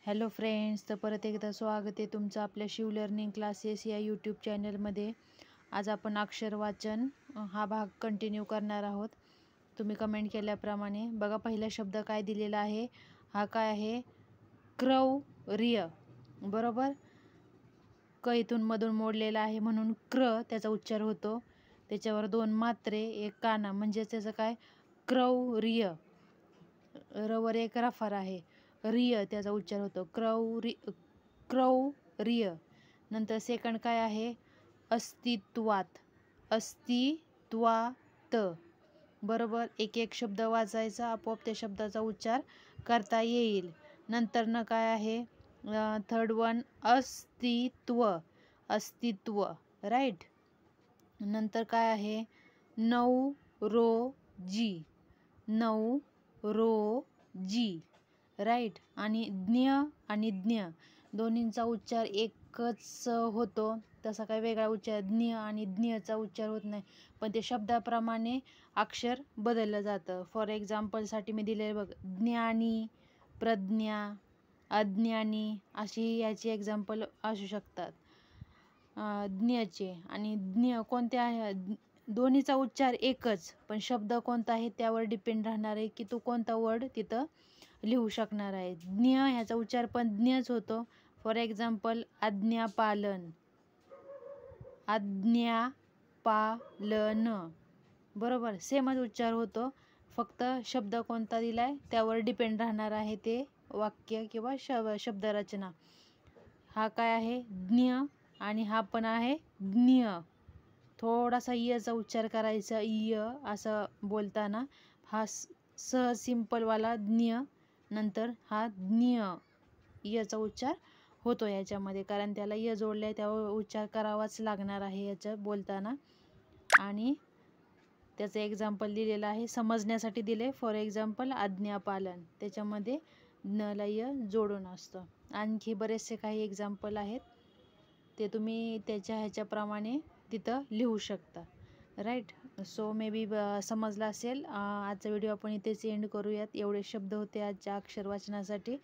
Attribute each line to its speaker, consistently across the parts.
Speaker 1: Hello friends, तर परत एकदा स्वागत आहे तुमचं आपल्या शिव लर्निंग क्लासेस या यूट्यूब चॅनलमध्ये. आज आपण अक्षर वाचन हा भाग कंटिन्यू करणार आहोत. तुम्ही कमेंट केल्याप्रमाणे बघा, पहिला शब्द काय दिलेला आहे. हा काय आहे? क्रौर्य. बरोबर, क इथून मधून मोडलेला आहे म्हणून क्र त्याचा उच्चार होतो. त्याच्यावर दोन मात्रे, एक काना, म्हणजे त्याचं काय? क्रौर्य. रवर एक रफार आहे. रिय त्याचा उच्चार होतो. क्रौर्य. नंतर सेकंड काय आहे? अस्तित्वात. अस्तित्वात. बरोबर, एक एक शब्द वाचायचा, आपोआप त्या शब्दाचा उच्चार करता येईल. नंतर न काय आहे? थर्ड वन अस्तित्व. अस्तित्व, राईट. नंतर काय आहे? नौरोजी. नौरोजी, राईट. आणि ज्ञ आणि ज्ञ दोन्हींचा उच्चार एकच होतो, तसा काही वेगळा उच्चार ज्ञ आणि ज्ञचा उच्चार होत नाही, पण ते शब्दाप्रमाणे अक्षर बदललं जातं. फॉर एक्झाम्पलसाठी मी दिले बघ, ज्ञानी, प्रज्ञा, अज्ञानी, अशी याची एक्झाम्पल असू शकतात ज्ञचे. आणि ज्ञ कोणते आहे? दोन्हीचा उच्चार एकच, पण शब्द कोणता आहे त्यावर डिपेंड राहणार आहे की तू कोणता वर्ड तिथं लिहू शकणार आहे. ज्ञ ह्याचा उच्चार पण ज्ञच होतो. For example आज्ञापालन. आज्ञापालन, बरोबर, सेमच उच्चार होतो, फक्त शब्द कोणता दिलाय त्यावर डिपेंड राहणार आहे ते वाक्य किंवा शब्दरचना. हा काय आहे? ज्ञ. आणि हा पण आहे ज्ञ. थोडासा इयचा उच्चार करायचा, इय असं बोलताना. हा सहज सिंपलवाला ज्ञ, नंतर हा ज्ञ, इयचा उच्चार होतो याच्यामध्ये, कारण त्याला इय जोडले, त्यावर उच्चार करावाच लागणार आहे याचं बोलताना. आणि त्याचं एक्झाम्पल दिलेलं आहे, समजण्यासाठी दिले. फॉर एक्झाम्पल आज्ञापालन, त्याच्यामध्ये ज्ञला इय जोडून असतं. आणखी बरेचसे काही एक्झाम्पल आहेत, ते तुम्ही त्याच्या ह्याच्याप्रमाणे तिथं लिहू शकता, राईट. सो मे बी समजलं असेल. आजचा व्हिडिओ आपण इथेच एंड करूयात. एवढे शब्द होते आजच्या अक्षर वाचनासाठी.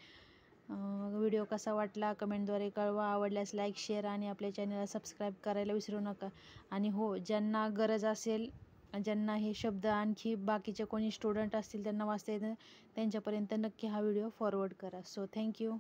Speaker 1: व्हिडिओ कसा वाटला कमेंटद्वारे कळवा. आवडल्यास लाईक, शेअर आणि आपल्या चॅनलला सबस्क्राईब करायला विसरू नका. आणि हो, ज्यांना गरज असेल, ज्यांना हे शब्द आणखी बाकीचे कोणी स्टुडंट असतील त्यांना वाचता येतं, त्यांच्यापर्यंत नक्की हा व्हिडिओ फॉरवर्ड करा. So thank you.